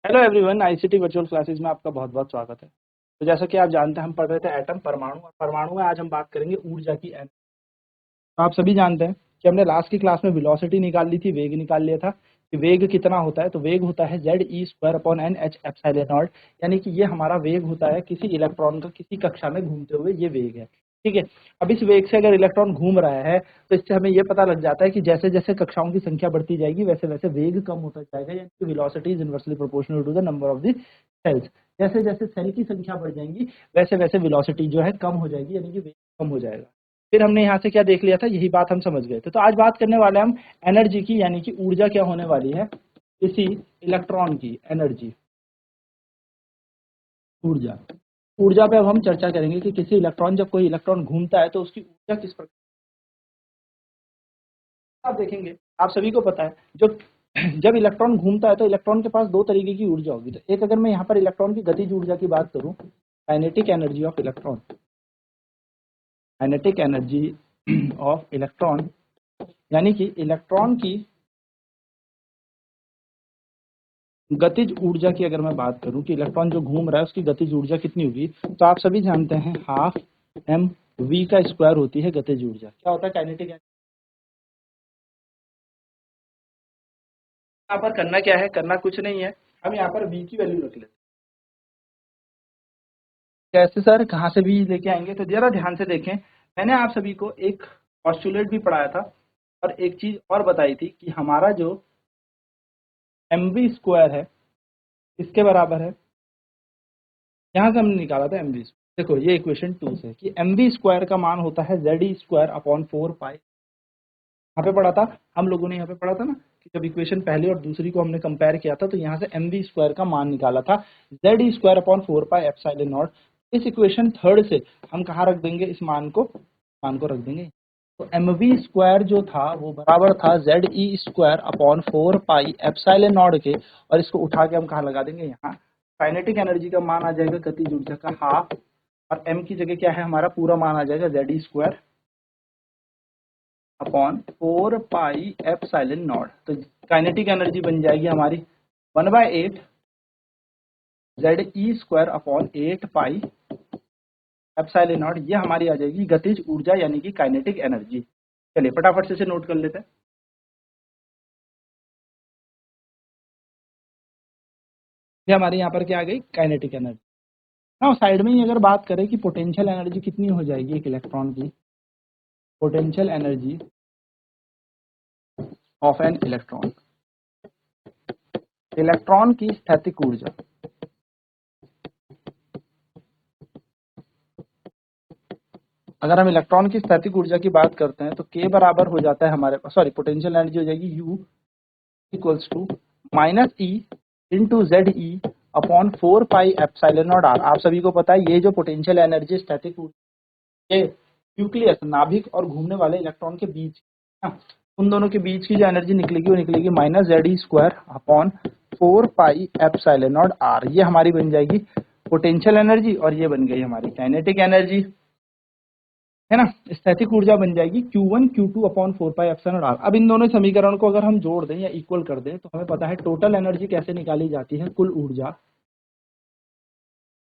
Hello everyone, ICT virtual classes में आपका बहुत बहुत स्वागत है। तो जैसा कि आप जानते हैं, हम पढ़ रहे थे एटम परमाणु, और परमाणु में आज हम बात करेंगे ऊर्जा की एनर्जी। तो आप सभी जानते हैं कि हमने लास्ट की क्लास में वेलोसिटी निकाल ली थी, वेग निकाल लिया था कि वेग कितना होता है। तो वेग होता है ZE²/NH∈0, यानी कि ये हमारा वेग होता है किसी इलेक्ट्रॉन का किसी कक्षा में घूमते हुए, ये वेग है। ठीक है। अब इस वेग से अगर इलेक्ट्रॉन घूम रहा है तो इससे हमें ये पता लग जाता है कि जैसे जैसे कक्षाओं की संख्या बढ़ती जाएगी वैसे वैसे वेग कम होता जाएगा, यानी कि velocity is inversely proportional to the number of the cells. जैसे जैसे सेल की संख्या बढ़ जाएंगी वैसे वैसे वेलोसिटी जो है कम हो जाएगी, यानी कि वेग कम हो जाएगा। फिर हमने यहाँ से क्या देख लिया था, यही बात हम समझ गए थे। तो आज बात करने वाले हम एनर्जी की, यानी कि ऊर्जा क्या होने वाली है किसी इलेक्ट्रॉन की। एनर्जी, ऊर्जा। ऊर्जा पे अब हम चर्चा करेंगे कि किसी इलेक्ट्रॉन, जब कोई इलेक्ट्रॉन घूमता है तो उसकी ऊर्जा किस प्रकार। आप देखेंगे, आप सभी को पता है, जो जब इलेक्ट्रॉन घूमता है तो इलेक्ट्रॉन के पास दो तरीके की ऊर्जा होगी। तो एक, अगर मैं यहाँ पर इलेक्ट्रॉन की गतिज ऊर्जा की बात करूँ, kinetic energy of electron, kinetic energy of electron, यानी कि इलेक्ट्रॉन की गतिज ऊर्जा की अगर मैं बात करूं कि इलेक्ट्रॉन जो घूम रहा है उसकी गतिज ऊर्जा कितनी होगी, तो आप सभी जानते हैं हाफ एम वी का स्क्वायर होती है गतिज ऊर्जा। क्या होता है काइनेटिक एनर्जी। यहाँ पर करना क्या है, करना कुछ नहीं है, हम यहाँ पर वी की वैल्यू रख लेते हैं। कैसे सर, कहाँ से भी लेके आएंगे, तो जरा ध्यान से देखें। मैंने आप सभी को एक पॉस्टुलेट भी पढ़ाया था और एक चीज और बताई थी कि हमारा जो एम वी स्क्वायर है इसके बराबर है, यहाँ से हमने निकाला था एम वी। देखो ये इक्वेशन 2 से कि एम वी स्क्वायर का मान होता है ZE²/4 पाई। यहाँ पे पढ़ा था हम लोगों ने, यहाँ पे पढ़ा था ना कि जब इक्वेशन पहली और दूसरी को हमने कंपेयर किया था तो यहाँ से एम वी स्क्वायर का मान निकाला था ZE²/4 पाई ε0। इस इक्वेशन थर्ड से हम कहाँ रख देंगे, इस मान को रख देंगे। तो एम वी स्क्वायर जो था वो बराबर था ZE²/4 पाई ε0 के, और इसको उठा के हम कहाँ लगा देंगे, यहाँ। काइनेटिक एनर्जी का मान आ जाएगा गतिज ऊर्जा का हाफ, और एम की जगह क्या है, हमारा पूरा मान आ जाएगा ZE²/4 पाई ε0। तो काइनेटिक एनर्जी बन जाएगी हमारी 1/8 ZE²/8 पाई ε0। ये हमारी आ जाएगी गतिज ऊर्जा, यानी कि काइनेटिक एनर्जी। चलिए फटाफट से इसे नोट कर लेते हैं। ये हमारे यहाँ पर क्या आ गई, काइनेटिक एनर्जी। ना साइड में ही अगर बात करें कि पोटेंशियल एनर्जी कितनी हो जाएगी एक इलेक्ट्रॉन की, potential energy of an electron, electron की स्थैतिक ऊर्जा। अगर हम इलेक्ट्रॉन की स्थैतिक ऊर्जा की बात करते हैं तो के बराबर हो जाता है हमारे पास, सॉरी, पोटेंशियल एनर्जी हो जाएगी U equals to -E × ZE/4 pi ε0r। आप सभी को पता है ये जो पोटेंशियल एनर्जी स्थैतिक ऊर्जा, ये न्यूक्लियस, नाभिक और घूमने वाले इलेक्ट्रॉन के बीच, उन दोनों के बीच की जो एनर्जी निकलेगी वो निकलेगी -ZE²/4 पाई ε0r। ये हमारी बन जाएगी पोटेंशियल एनर्जी, और ये बन गई हमारी काइनेटिक एनर्जी, है ना। स्थैतिक ऊर्जा बन जाएगी Q1Q2/4 पाई ε0r। अब इन दोनों समीकरण को अगर हम जोड़ दें या इक्वल कर दें तो हमें पता है टोटल एनर्जी कैसे निकाली जाती है, कुल ऊर्जा,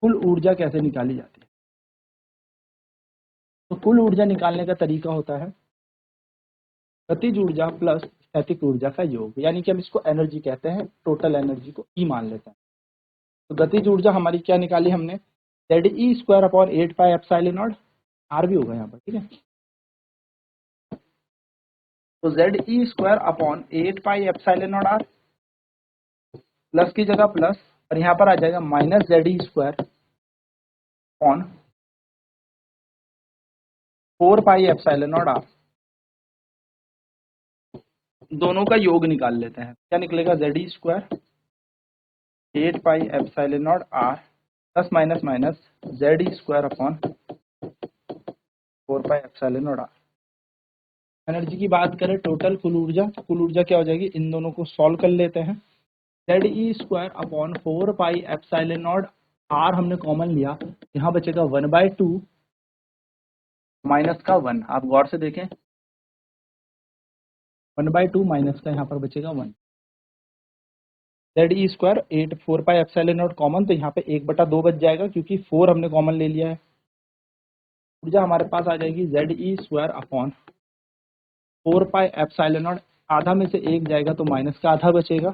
कुल ऊर्जा कैसे निकाली जाती है। तो कुल ऊर्जा निकालने का तरीका होता है गतिज ऊर्जा प्लस स्थैतिक ऊर्जा का योग, यानी कि हम इसको एनर्जी कहते हैं, टोटल एनर्जी को ई मान लेते हैं। तो गतिज ऊर्जा हमारी क्या निकाली हमने, ZE²/8 पाई ε0, आर भी होगा यहाँ पर, ठीक है। तो ZE²/8 पाई ε0r, प्लस की जगह प्लस, और यहाँ पर आ जाएगा -ZE²/4 पाई ε0r। दोनों का योग निकाल लेते हैं, क्या निकलेगा, ZE²/8 पाई ε0r plus minus minus ZE²/4 पाई ε0r। एनर्जी की बात करें टोटल, कुल ऊर्जा, तो कुल ऊर्जा क्या हो जाएगी, इन दोनों को सॉल्व कर लेते हैं। ZE²/4 पाई ε0 r हमने कॉमन लिया, यहाँ बचेगा 1/2 माइनस का 1। आप गौर से देखें, 1/2 माइनस का यहाँ पर बचेगा 1। ZE² 8 4 pi epsilon not common, तो यहाँ पे 1/2 बच जाएगा क्योंकि 4 हमने कॉमन ले लिया है। ऊर्जा हमारे पास आ जाएगी ZE² upon 4 pi epsilon not, आधा में से 1 जाएगा तो माइनस का आधा बचेगा,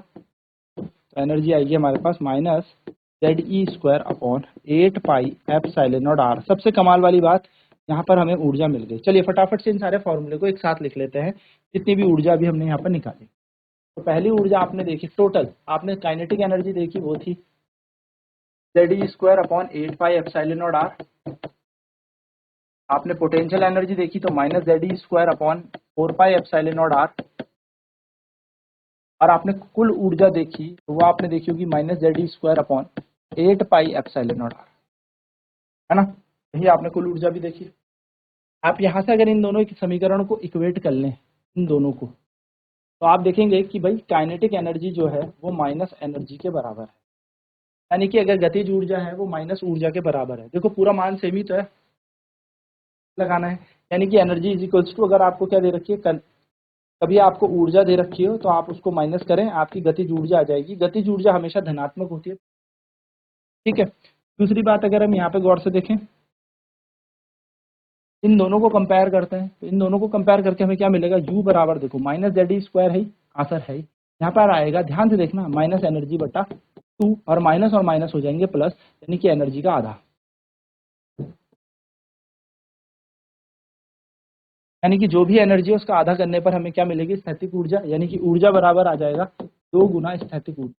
तो एनर्जी आएगी हमारे पास minus ZE² upon 8 pi epsilon not R। सबसे कमाल वाली बात, यहाँ पर हमें ऊर्जा मिल गई। चलिए फटाफट से इन सारे फॉर्मूले को एक साथ लिख लेते हैं, जितनी भी ऊर्जा अभी हमने यहाँ पर निकाली। तो पहली ऊर्जा आपने देखी टोटल, आपने काइनेटिक एनर्जी देखी, वो थी ZE² upon 8 pi epsilon not R। आपने पोटेंशियल एनर्जी देखी तो minus ZE² upon 4 pi epsilon not R। और आपने कुल ऊर्जा देखी तो वो आपने देखी होगी minus ZE² upon 8 pi epsilon not R, है ना। यही आपने कुल ऊर्जा भी देखी। आप यहाँ से अगर इन दोनों के समीकरण को इक्वेट कर लें, इन दोनों को, तो आप देखेंगे कि भाई काइनेटिक एनर्जी जो है वो माइनस एनर्जी के बराबर है, यानी कि अगर गतिज ऊर्जा है वो माइनस ऊर्जा के बराबर है। देखो पूरा मान सेम ही तो है, लगाना है, यानी कि एनर्जी इज इक्वल्स टू, अगर आपको क्या दे रखी है, कभी आपको ऊर्जा दे रखी हो तो आप उसको माइनस करें, आपकी गतिज ऊर्जा आ जाएगी। गतिज ऊर्जा हमेशा धनात्मक होती है, ठीक है। दूसरी बात अगर हम यहाँ पे गौर से देखें, इन दोनों को कंपेयर करते हैं, तो इन दोनों को कंपेयर करके हमें क्या मिलेगा, U बराबर देखो माइनस ZE² है, आंसर है, यहाँ पर आएगा, ध्यान से देखना, माइनस एनर्जी बटा 2, और माइनस हो जाएंगे प्लस, यानी कि एनर्जी का आधा, यानी कि जो भी एनर्जी है उसका आधा करने पर हमें क्या मिलेगी, स्थैतिक ऊर्जा, यानी कि ऊर्जा बराबर आ जाएगा 2 गुना स्थैतिक ऊर्जा।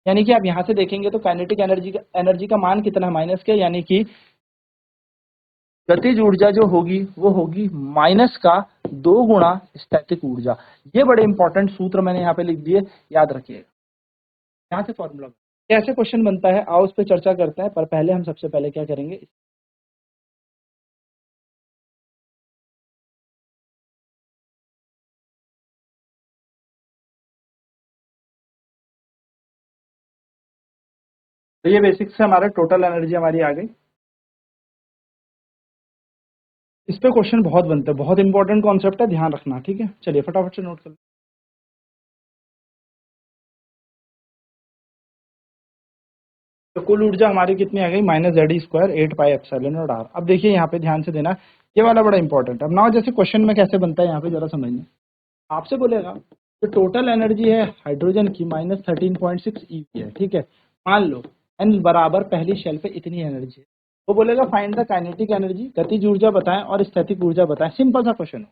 यानी कि आप यहाँ से देखेंगे तो काइनेटिक एनर्जी का मान कितना है, माइनस के, यानी कि गतिज ऊर्जा जो होगी वो होगी माइनस का 2 गुना स्थैतिक ऊर्जा। ये बड़े इंपॉर्टेंट सूत्र मैंने यहाँ पे लिख दिए, याद रखिएगा। यहाँ से फॉर्मूला कैसे क्वेश्चन बनता है, आओ उस पर चर्चा करते हैं, पर पहले हम सबसे पहले क्या करेंगे, तो ये बेसिक से हमारा टोटल एनर्जी हमारी आ गई। इस पे क्वेश्चन बहुत बनते हैं, बहुत इंपॉर्टेंट कॉन्सेप्ट है, ध्यान रखना, ठीक है। चलिए फटाफट से नोट कर लो। तो कुल ऊर्जा हमारी कितनी आ गई, minus ZE² 8 pi epsilon not R। अब देखिए यहाँ पे ध्यान से देना, ये वाला बड़ा इंपॉर्टेंट है। अब ना जैसे क्वेश्चन में कैसे बनता है, यहाँ पे जरा समझना, आपसे बोलेगा तो टोटल एनर्जी है हाइड्रोजन की माइनस 13.6 EV है, ठीक है। मान लो एन बराबर पहली शेल पे इतनी एनर्जी है, वो बोलेगा फाइंड द काइनेटिक एनर्जी, गतिज ऊर्जा बताएं और स्थैतिक ऊर्जा बताएं। सिंपल सा क्वेश्चन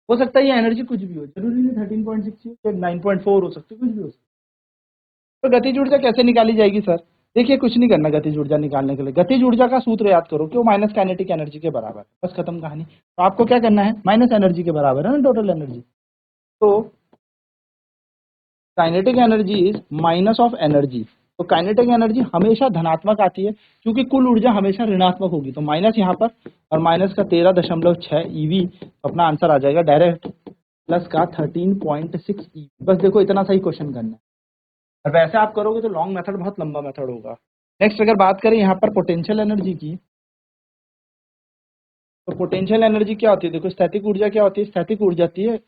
हो सकता है ये एनर्जी कुछ भी हो, जरूरी नहीं 13.6 हो, 9.4 हो सकती है, कुछ भी हो सकता है। तो गतिज ऊर्जा कैसे निकाली जाएगी सर, देखिए कुछ नहीं करना गतिज ऊर्जा निकालने के लिए, गतिज ऊर्जा का सूत्र याद करो कि वो माइनस काइनेटिक एनर्जी के बराबर है, बस खत्म कहानी। तो आपको क्या करना है, माइनस एनर्जी के बराबर है ना टोटल एनर्जी, तो kinetic energy is minus of energy. तो काइनेटिक एनर्जी हमेशा धनात्मक आती है, क्योंकि कुल ऊर्जा हमेशा ऋणात्मक होगी, तो माइनस यहाँ पर, और माइनस का 13.6 EV, अपना आंसर आ जाएगा डायरेक्ट, प्लस का 13.6 EV। बस देखो इतना सही क्वेश्चन करना है, और वैसे आप करोगे तो लॉन्ग मेथड बहुत लंबा मेथड होगा। नेक्स्ट अगर बात करें यहाँ पर पोटेंशियल एनर्जी की, तो पोटेंशियल एनर्जी क्या होती है, देखो स्टैटिक ऊर्जा क्या होती है, स्टैटिक ऊर्जा होती है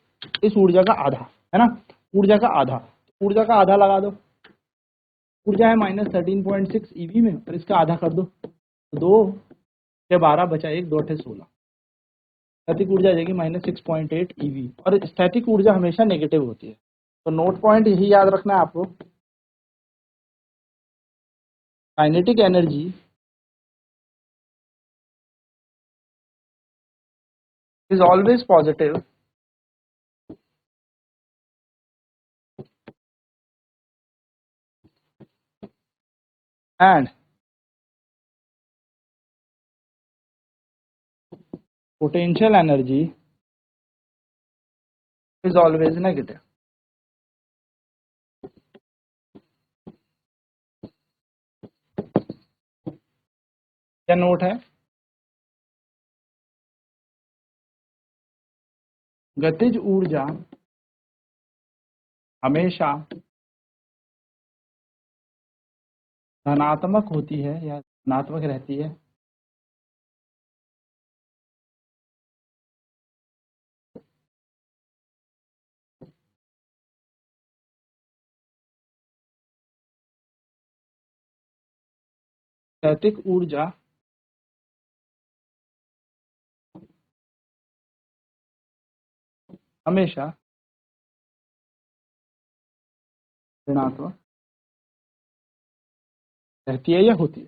इस ऊर्जा का आधा, है ना, ऊर्जा का आधा, ऊर्जा का आधा लगा दो, ऊर्जा है माइनस 13.6 EV में, और इसका आधा कर दो, तो 2 से 12 बचा 1, 2 अठे 16, स्थैतिक ऊर्जा आ जाएगी माइनस 6.8 EV, और स्थैतिक ऊर्जा हमेशा नेगेटिव होती है। तो नोट पॉइंट यही याद रखना है आपको, kinetic energy is always positive and potential energy is always negative. क्या नोट है, गतिज ऊर्जा हमेशा धनात्मक होती है या धनात्मक रहती है, स्थैतिक ऊर्जा हमेशा ऋणात्मक रहती है या होती है।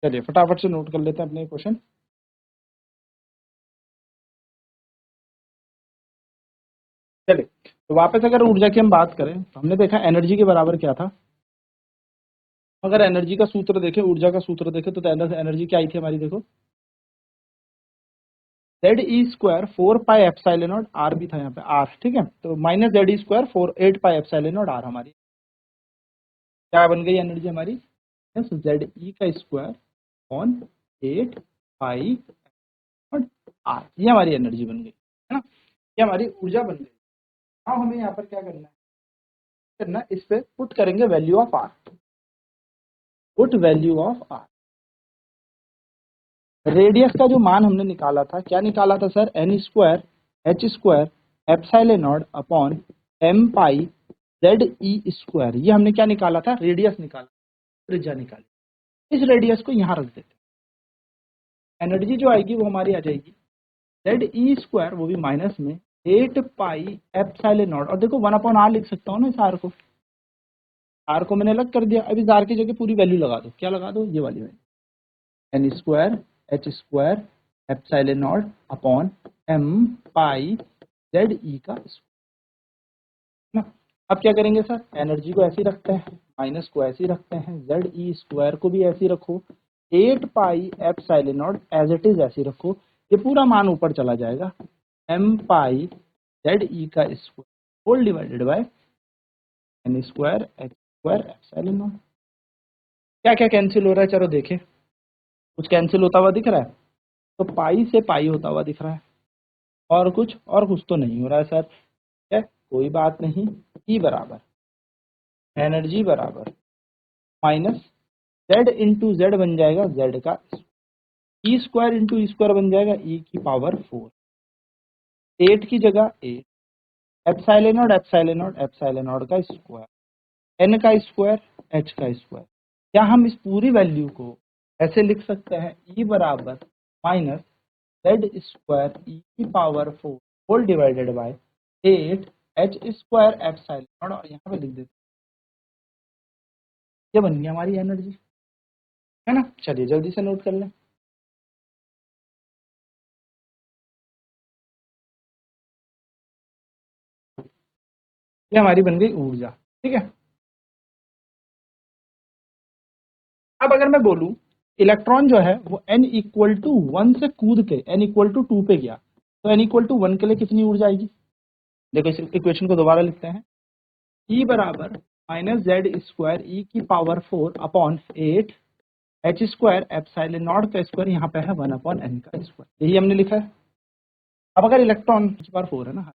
चलिए फटाफट से नोट कर लेते हैं अपने क्वेश्चन। चलिए तो वापस अगर ऊर्जा की हम बात करें तो हमने देखा एनर्जी के बराबर क्या था। अगर एनर्जी का सूत्र देखें, ऊर्जा का सूत्र देखें तो एनर्जी क्या आई थी हमारी, देखो ZE² 4πε0 R भी था यहाँ पे R, ठीक है। तो माइनस ZE² 8πε0 R हमारी क्या बन गई एनर्जी हमारी, ZE का स्क्वायर ऑन 8π R, ये हमारी एनर्जी बन गई है ना, ये हमारी ऊर्जा बन गई। अब हमें यहाँ पर क्या करना है, इस पे पुट करेंगे value of R, put value of R। Radius का जो मान हमने निकाला था, क्या निकाला था sir, n² H² upon m π ZE²। ये हमने क्या निकाला था, रेडियस निकाला, त्रिज्या निकाली। इस रेडियस को यहाँ रख देते हैं। एनर्जी जो आएगी वो हमारी आ जाएगी ZE², वो भी माइनस में 8πε0। और देखो 1/r लिख सकता हूँ ना इस R को, R को मैंने अलग कर दिया। अब इस R की जगह पूरी वैल्यू लगा दो, क्या लगा दो, ये वाली value, n² H² upon m π ZE का ना। अब क्या करेंगे सर, एनर्जी को ऐसे ही रखते हैं, माइनस को ऐसे ही रखते हैं, ZE² को भी ऐसे ही रखो, 8πε0 एज इट इज ऐसे ही रखो। ये पूरा मान ऊपर चला जाएगा, m π ZE का square whole divided by n² H²ε0। क्या क्या कैंसिल हो रहा है, चलो देखें। कुछ कैंसिल होता हुआ दिख रहा है, तो पाई से पाई होता हुआ दिख रहा है, और कुछ तो नहीं हो रहा है सर। है कोई बात नहीं, ई बराबर एनर्जी बराबर माइनस Z इंटू जेड बन जाएगा Z का E² इंटू E² बन जाएगा E की पावर 4, 8 की जगह 8, एप्सिलॉन0 का स्क्वायर, n का स्क्वायर h का स्क्वायर। क्या हम इस पूरी वैल्यू को ऐसे लिख सकते हैं, E बराबर माइनस Z² E की power 4 whole divided by 8 H² epsilon, और यहाँ पे लिख देते हैं, ये बन गया हमारी एनर्जी, है ना। चलिए जल्दी से नोट कर लें। ये हमारी बन गई ऊर्जा, ठीक है। अब अगर मैं बोलूं इलेक्ट्रॉन जो है वो n=1 से कूद के n=2 पे गया, तो n=1 के लिए कितनी ऊर्जा आएगी। देखो इस इक्वेशन को दोबारा लिखते हैं, E बराबर माइनस Z² E की पावर 4 अपॉन 8 H² एप्सिलॉन0 का स्क्वायर, यहाँ पे है 1/n का स्क्वायर, यही हमने लिखा है। अब अगर इलेक्ट्रॉन की पावर 4 है ना,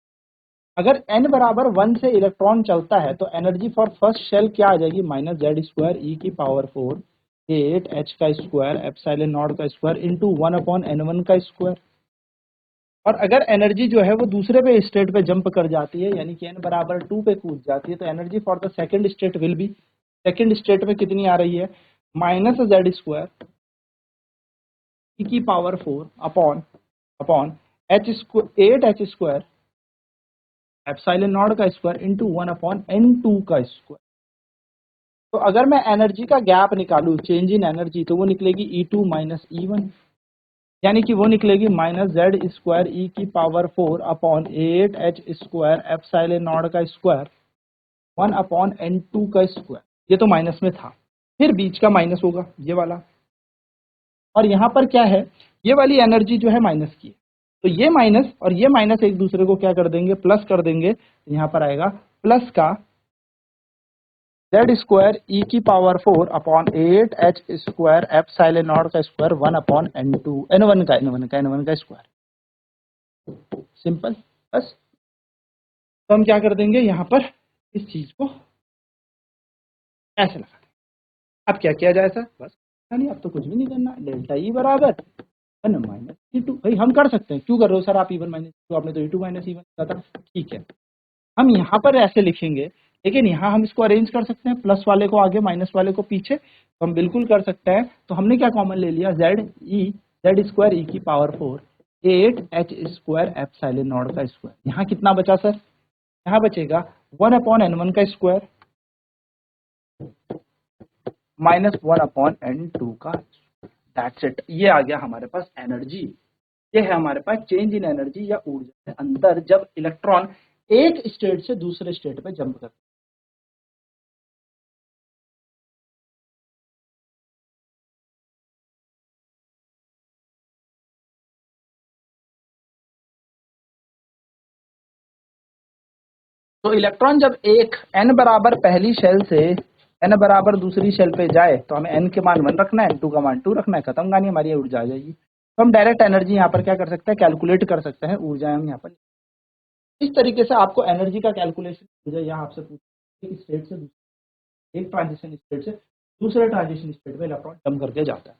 अगर n बराबर 1 से इलेक्ट्रॉन चलता है तो एनर्जी फॉर फर्स्ट शेल क्या आ जाएगी, माइनस Z² E की पावर 4 8 H का स्क्वायर एप्सिलॉन0 का स्क्वायर इंटू 1/n1 का स्क्वायर। और अगर एनर्जी जो है वो दूसरे पे स्टेट पे जंप कर जाती है, यानी कि n बराबर 2 पे कूद जाती है, तो energy for the second state will be, second state में कितनी आ रही है, माइनस Z² E की पावर 4 अपॉन 8 H² एप्सिलॉन0 का स्क्वायर इंटू 1/n2 का स्क्वायर। तो अगर मैं एनर्जी का गैप निकालूं, चेंज इन एनर्जी, तो वो निकलेगी E2 माइनस E1, यानी कि वो निकलेगी माइनस Z² E की पावर 4 अपॉन 8 H² एप्सिलॉन0 का स्क्वायर 1/n2 का स्क्वायर। ये तो माइनस में था, फिर बीच का माइनस होगा ये वाला, और यहाँ पर क्या है, ये वाली एनर्जी जो है माइनस की है, तो ये माइनस और ये माइनस एक दूसरे को क्या कर देंगे, प्लस कर देंगे। यहाँ पर आएगा प्लस का Z² E की पावर 4 अपॉन 8 H² एप्सिलॉन0 का स्क्वायर 1/n2 n1 का स्क्वायर। सिंपल, बस। तो हम क्या कर देंगे, यहाँ पर इस चीज को ऐसे लगा देंगे। अब क्या किया जाए सर, बस नहीं, अब तो कुछ भी नहीं करना, डेल्टा E बराबर 1 माइनस E2 भाई हम कर सकते हैं, क्यों कर रहे हो सर आप E1 माइनस E2, आपने तो E2 माइनस E1 लिखा था, ठीक है हम यहाँ पर ऐसे लिखेंगे, लेकिन यहाँ हम इसको अरेंज कर सकते हैं, प्लस वाले को आगे माइनस वाले को पीछे, तो हम बिल्कुल कर सकते हैं। तो हमने क्या कॉमन ले लिया, जेड स्क्वायर ई की power 4 8 H square epsilon not का स्क्वायर। यहाँ कितना बचा सर, यहाँ बचेगा 1/n1 का स्क्वायर माइनस 1/n2 का, दैट्स इट। ये आ गया हमारे पास एनर्जी, ये है हमारे पास चेंज इन एनर्जी या ऊर्जा के अंदर जब इलेक्ट्रॉन एक स्टेट से दूसरे स्टेट पे जंप करता है। तो इलेक्ट्रॉन जब एक n बराबर पहली शेल से n बराबर दूसरी शेल पे जाए तो हमें n के मान 1 रखना है, n2 का मान 2 रखना है, खत्म कहानी, हमारी ऊर्जा आ जाएगी। तो हम डायरेक्ट एनर्जी यहाँ पर क्या कर सकते हैं, कैलकुलेट कर सकते हैं, ऊर्जा हम यहाँ पर इस तरीके से आपको एनर्जी का कैलकुलेशन ऊर्जा यहाँ आपसे पूछा, एक स्टेट से दूसरे, एक ट्रांजिशन स्टेट से दूसरे ट्रांजिशन स्टेट में इलेक्ट्रॉन जंप करके जाता है,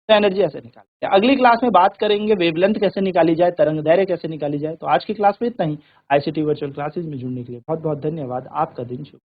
तो एनर्जी ऐसे निकालते हैं। अगली क्लास में बात करेंगे वेवलेंथ कैसे निकाली जाए, तरंग दैर्घ्य कैसे निकाली जाए। तो आज की क्लास में इतना ही। आईसीटी वर्चुअल क्लासेस में जुड़ने के लिए बहुत बहुत धन्यवाद। आपका दिन शुभ।